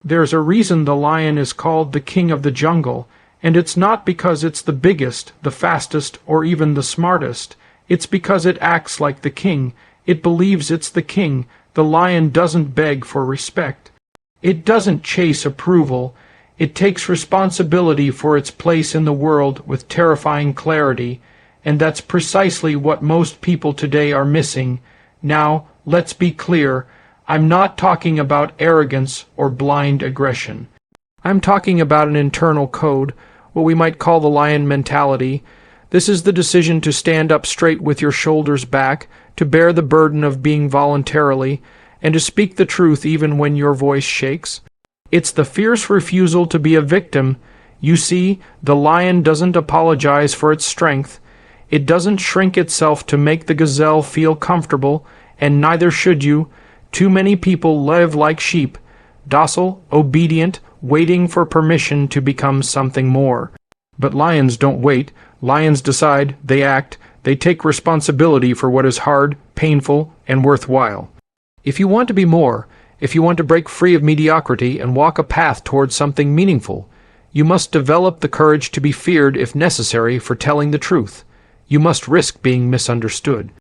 There's a reason the lion is called the king of the jungle, and it's not because it's the biggest, the fastest, or even the smartest. It's because it acts like the king. It believes it's the king. The lion doesn't beg for respect. It doesn't chase approval. It takes responsibility for its place in the world with terrifying clarity, and that's precisely what most people today are missing. Now, let's be clear. I'm not talking about arrogance or blind aggression. I'm talking about an internal code, what we might call the lion mentality. This is the decision to stand up straight with your shoulders back, to bear the burden of being voluntarily, and to speak the truth even when your voice shakes. It's the fierce refusal to be a victim. You see, the lion doesn't apologize for its strength. It doesn't shrink itself to make the gazelle feel comfortable, and neither should you. Too many people live like sheep, docile, obedient, waiting for permission to become something more. But lions don't wait. Lions decide, they act, they take responsibility for what is hard, painful, and worthwhile. If you want to be more, if you want to break free of mediocrity and walk a path towards something meaningful, you must develop the courage to be feared if necessary for telling the truth. You must risk being misunderstood.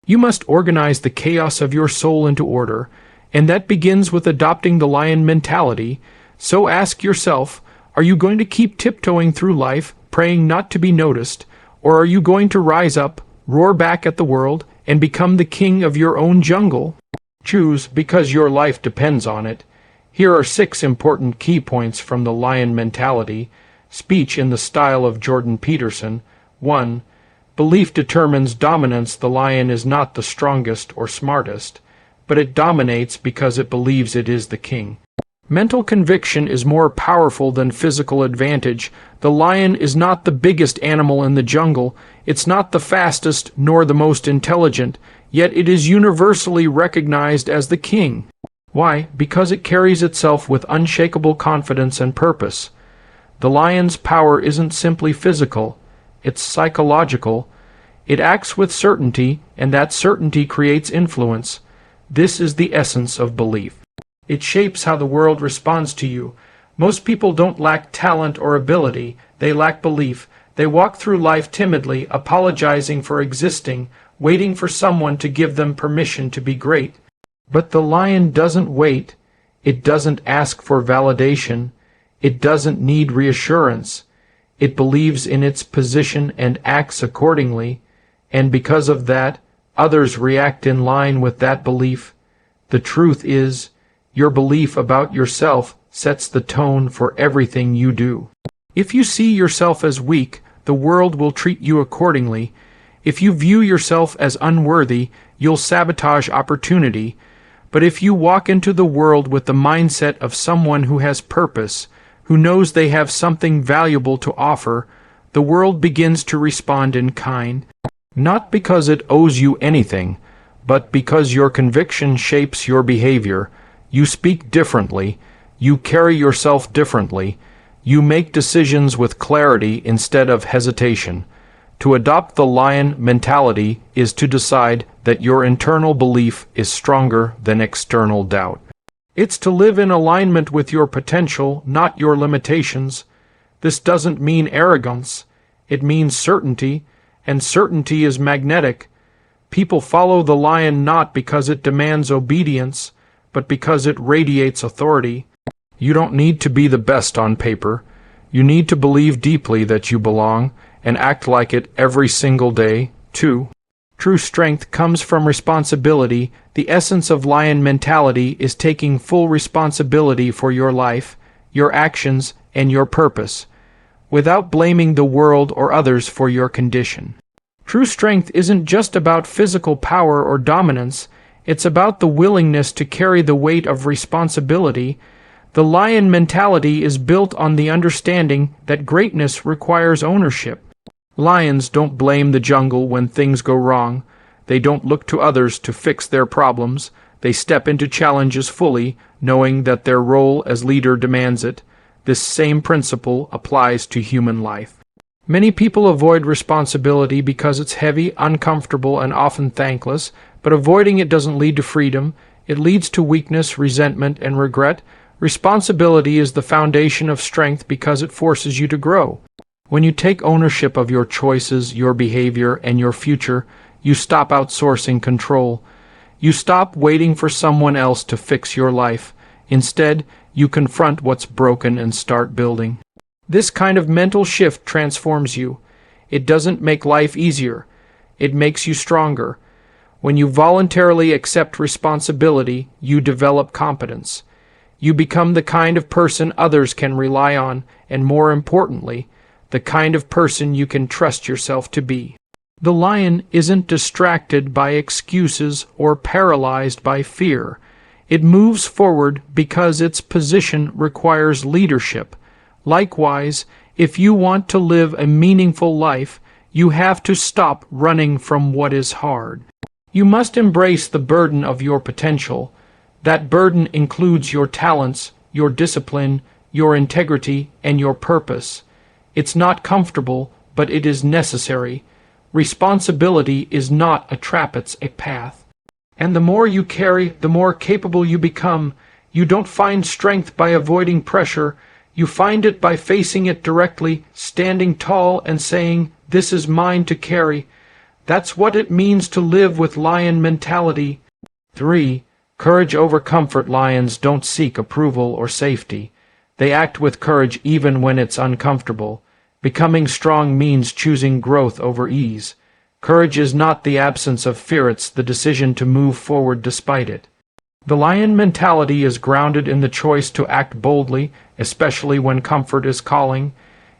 You must organize the chaos of your soul into order, and that begins with adopting the lion mentality. So ask yourself, are you going to keep tiptoeing through life, praying not to be noticed, or are you going to rise up, roar back at the world, and become the king of your own jungle? Choose, because your life depends on it. Here are 6 important key points from the lion mentality. Speech in the style of Jordan Peterson. 1. Belief determines dominance. The lion is not the strongest or smartest, but it dominates because it believes it is the king. Mental conviction is more powerful than physical advantage. The lion is not the biggest animal in the jungle. It's not the fastest nor the most intelligent, yet it is universally recognized as the king. Why? Because it carries itself with unshakable confidence and purpose. The lion's power isn't simply physical, it's psychological. It acts with certainty, and that certainty creates influence. This is the essence of belief. It shapes how the world responds to you. Most people don't lack talent or ability, they lack belief. They walk through life timidly, apologizing for existing, waiting for someone to give them permission to be great. But the lion doesn't wait. It doesn't ask for validation. It doesn't need reassurance. It believes in its position and acts accordingly, and because of that, others react in line with that belief. The truth is, your belief about yourself sets the tone for everything you do. If you see yourself as weak, the world will treat you accordingly. If you view yourself as unworthy, you'll sabotage opportunity. But if you walk into the world with the mindset of someone who has purpose, who knows they have something valuable to offer, the world begins to respond in kind. Not because it owes you anything, but because your conviction shapes your behavior. You speak differently. You carry yourself differently. You make decisions with clarity instead of hesitation. To adopt the lion mentality is to decide that your internal belief is stronger than external doubt. It's to live in alignment with your potential, not your limitations. This doesn't mean arrogance. It means certainty, and certainty is magnetic. People follow the lion not because it demands obedience, but because it radiates authority. You don't need to be the best on paper. You need to believe deeply that you belong, and act like it every single day, too. True strength comes from responsibility. The essence of lion mentality is taking full responsibility for your life, your actions, and your purpose, without blaming the world or others for your condition. True strength isn't just about physical power or dominance. It's about the willingness to carry the weight of responsibility. The lion mentality is built on the understanding that greatness requires ownership. Lions don't blame the jungle when things go wrong. They don't look to others to fix their problems. They step into challenges fully, knowing that their role as leader demands it. This same principle applies to human life. Many people avoid responsibility because it's heavy, uncomfortable, and often thankless, but avoiding it doesn't lead to freedom. It leads to weakness, resentment, and regret. Responsibility is the foundation of strength because it forces you to grow. When you take ownership of your choices, your behavior, and your future, you stop outsourcing control. You stop waiting for someone else to fix your life. Instead, you confront what's broken and start building. This kind of mental shift transforms you. It doesn't make life easier. It makes you stronger. When you voluntarily accept responsibility, you develop competence. You become the kind of person others can rely on, and more importantly, the kind of person you can trust yourself to be. The lion isn't distracted by excuses or paralyzed by fear. It moves forward because its position requires leadership. Likewise, if you want to live a meaningful life, you have to stop running from what is hard. You must embrace the burden of your potential. That burden includes your talents, your discipline, your integrity, and your purpose. It's not comfortable, but it is necessary. Responsibility is not a trap, it's a path. And the more you carry, the more capable you become. You don't find strength by avoiding pressure. You find it by facing it directly, standing tall and saying, "This is mine to carry." That's what it means to live with lion mentality. 3. Courage over comfort. Lions don't seek approval or safety. They act with courage even when it's uncomfortable. Becoming strong means choosing growth over ease. Courage is not the absence of fear, it's the decision to move forward despite it. The lion mentality is grounded in the choice to act boldly, especially when comfort is calling.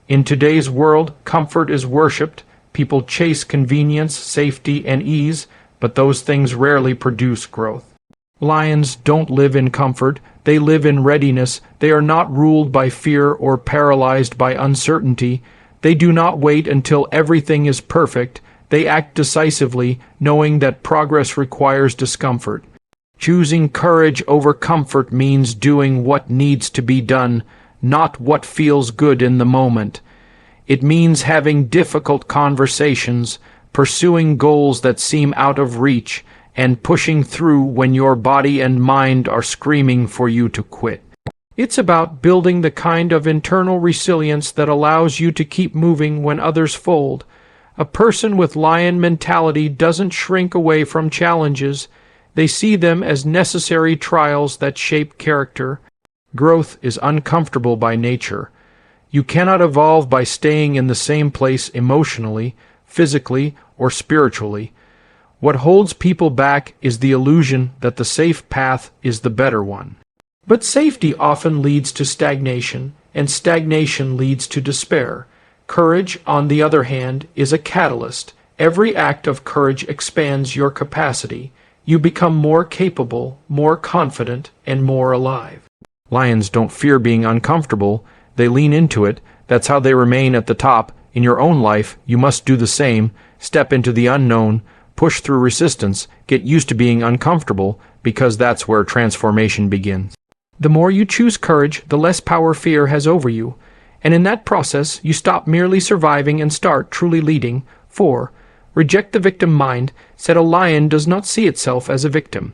In today's world, comfort is worshipped. People chase convenience, safety, and ease, but those things rarely produce growth. Lions don't live in comfort, they live in readiness. They are not ruled by fear or paralyzed by uncertainty. They do not wait until everything is perfect. They act decisively, knowing that progress requires discomfort. Choosing courage over comfort means doing what needs to be done, not what feels good in the moment. It means having difficult conversations, pursuing goals that seem out of reach, and pushing through when your body and mind are screaming for you to quit. It's about building the kind of internal resilience that allows you to keep moving when others fold. A person with lion mentality doesn't shrink away from challenges. They see them as necessary trials that shape character. Growth is uncomfortable by nature. You cannot evolve by staying in the same place emotionally, physically, or spiritually. What holds people back is the illusion that the safe path is the better one. But safety often leads to stagnation, and stagnation leads to despair. Courage, on the other hand, is a catalyst. Every act of courage expands your capacity. You become more capable, more confident, and more alive. Lions don't fear being uncomfortable. They lean into it. That's how they remain at the top. In your own life, you must do the same. Step into the unknown. Push through resistance. Get used to being uncomfortable, because that's where transformation begins. The more you choose courage, the less power fear has over you. And in that process, you stop merely surviving and start truly leading. 4. Reject the victim mind. Said a lion does not see itself as a victim.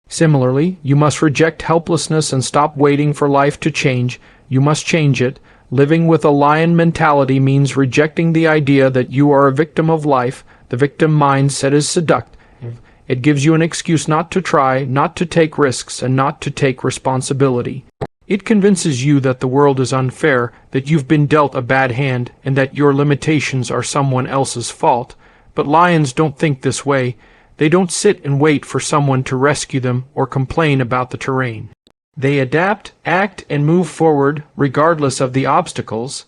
Similarly, you must reject helplessness and stop waiting for life to change. You must change it. Living with a lion mentality means rejecting the idea that you are a victim of life. The victim mindset is seductive. It gives you an excuse not to try, not to take risks, and not to take responsibility. It convinces you that the world is unfair, that you've been dealt a bad hand, and that your limitations are someone else's fault. But lions don't think this way. They don't sit and wait for someone to rescue them or complain about the terrain. They adapt, act, and move forward regardless of the obstacles.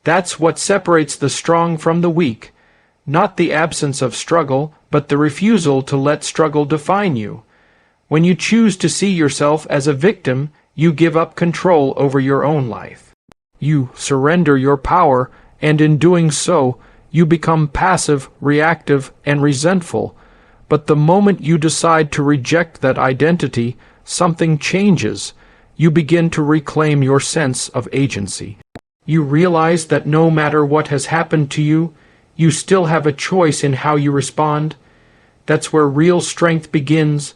That's what separates the strong from the weak. Not the absence of struggle, but the refusal to let struggle define you. When you choose to see yourself as a victim, you give up control over your own life. You surrender your power, and in doing so, you become passive, reactive, and resentful. But the moment you decide to reject that identity, something changes. You begin to reclaim your sense of agency. You realize that no matter what has happened to you, you still have a choice in how you respond. That's where real strength begins,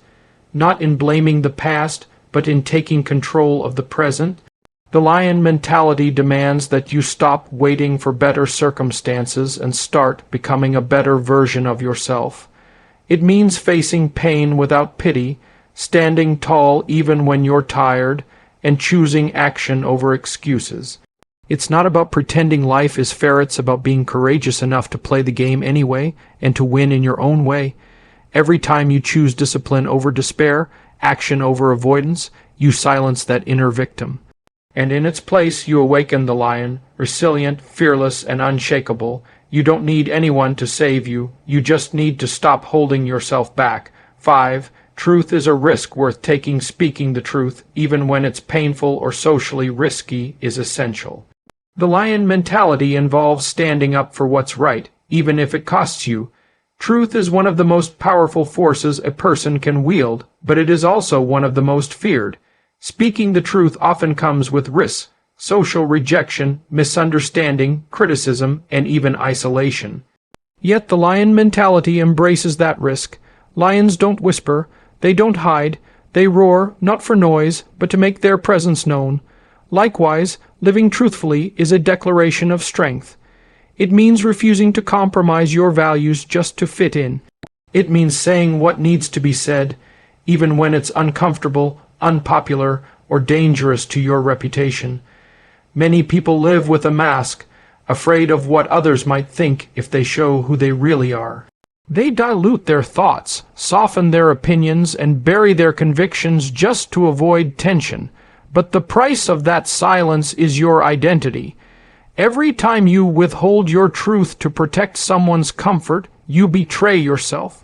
not in blaming the past, but in taking control of the present. The lion mentality demands that you stop waiting for better circumstances and start becoming a better version of yourself. It means facing pain without pity, standing tall even when you're tired, and choosing action over excuses. It's not about pretending life is fair, it's about being courageous enough to play the game anyway and to win in your own way. Every time you choose discipline over despair, action over avoidance, you silence that inner victim. And in its place you awaken the lion, resilient, fearless, and unshakable. You don't need anyone to save you. You just need to stop holding yourself back. 5. Truth is a risk worth taking. Speaking the truth, even when it's painful or socially risky, is essential. The lion mentality involves standing up for what's right, even if it costs you. Truth is one of the most powerful forces a person can wield, but it is also one of the most feared. Speaking the truth often comes with risks, social rejection, misunderstanding, criticism, and even isolation. Yet the lion mentality embraces that risk. Lions don't whisper, they don't hide, they roar, not for noise, but to make their presence known. Likewise, living truthfully is a declaration of strength. It means refusing to compromise your values just to fit in. It means saying what needs to be said, even when it's uncomfortable, unpopular, or dangerous to your reputation. Many people live with a mask, afraid of what others might think if they show who they really are. They dilute their thoughts, soften their opinions, and bury their convictions just to avoid tension. But the price of that silence is your identity. Every time you withhold your truth to protect someone's comfort, you betray yourself.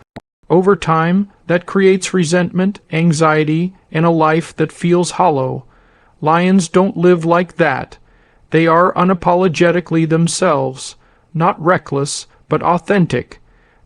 Over time, that creates resentment, anxiety, and a life that feels hollow. Lions don't live like that. They are unapologetically themselves, not reckless, but authentic.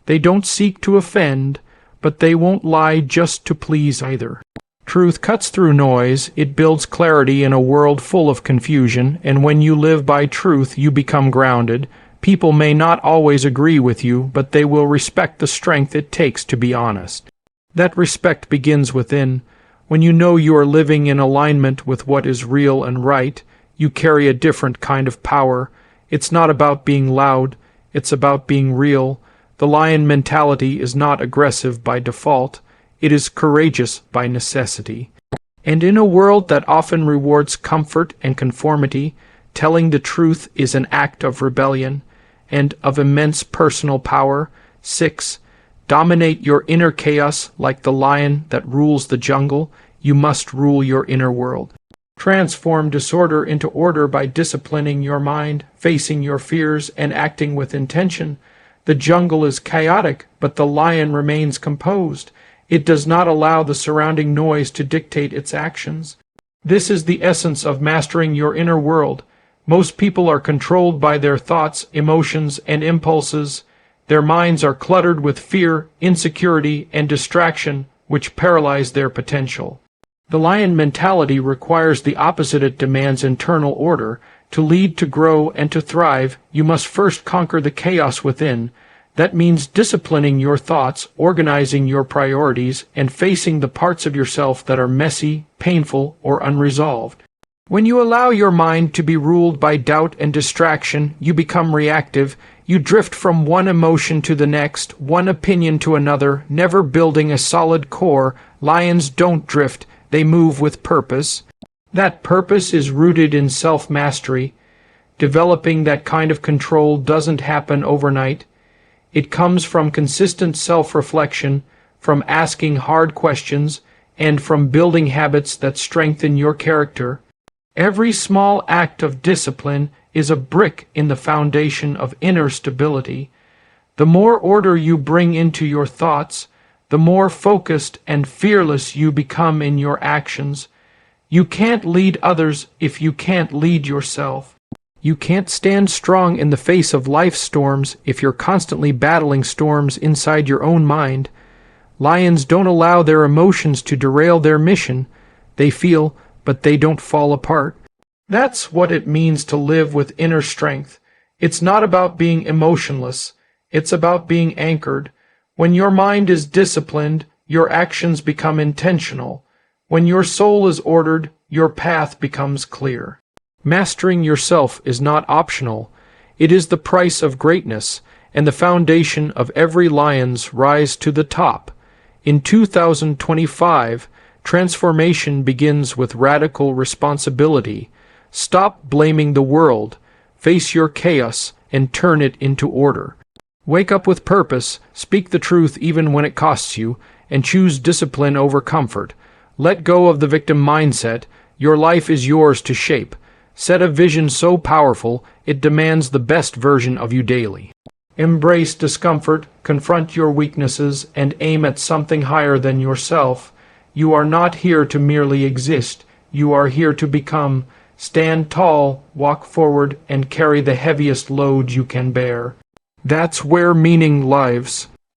They don't seek to offend, but they won't lie just to please either. Truth cuts through noise, it builds clarity in a world full of confusion, and when you live by truth, you become grounded. People may not always agree with you, but they will respect the strength it takes to be honest. That respect begins within. When you know you are living in alignment with what is real and right, you carry a different kind of power. It's not about being loud, it's about being real. The lion mentality is not aggressive by default, it is courageous by necessity. And in a world that often rewards comfort and conformity, telling the truth is an act of rebellion and of immense personal power. 6. Dominate your inner chaos like the lion that rules the jungle. You must rule your inner world. Transform disorder into order by disciplining your mind, facing your fears, and acting with intention. The jungle is chaotic, but the lion remains composed. It does not allow the surrounding noise to dictate its actions. This is the essence of mastering your inner world. Most people are controlled by their thoughts, emotions, and impulses. Their minds are cluttered with fear, insecurity, and distraction, which paralyze their potential. The lion mentality requires the opposite. It demands internal order. To lead, to grow, and to thrive, you must first conquer the chaos within. That means disciplining your thoughts, organizing your priorities, and facing the parts of yourself that are messy, painful, or unresolved. When you allow your mind to be ruled by doubt and distraction, you become reactive. You drift from one emotion to the next, one opinion to another, never building a solid core. Lions don't drift, they move with purpose. That purpose is rooted in self-mastery. Developing that kind of control doesn't happen overnight. It comes from consistent self-reflection, from asking hard questions, and from building habits that strengthen your character. Every small act of discipline is a brick in the foundation of inner stability. The more order you bring into your thoughts, the more focused and fearless you become in your actions. You can't lead others if you can't lead yourself. You can't stand strong in the face of life's storms if you're constantly battling storms inside your own mind. Lions don't allow their emotions to derail their mission. They feel, but they don't fall apart. That's what it means to live with inner strength. It's not about being emotionless. It's about being anchored. When your mind is disciplined, your actions become intentional. When your soul is ordered, your path becomes clear. Mastering yourself is not optional. It is the price of greatness and the foundation of every lion's rise to the top. In 2025, transformation begins with radical responsibility. Stop blaming the world, face your chaos, and turn it into order. Wake up with purpose, speak the truth even when it costs you, and choose discipline over comfort. Let go of the victim mindset. Your life is yours to shape. Set a vision so powerful, it demands the best version of you daily. Embrace discomfort, confront your weaknesses, and aim at something higher than yourself. You are not here to merely exist. You are here to become. Stand tall, walk forward, and carry the heaviest load you can bear. That's where meaning lives.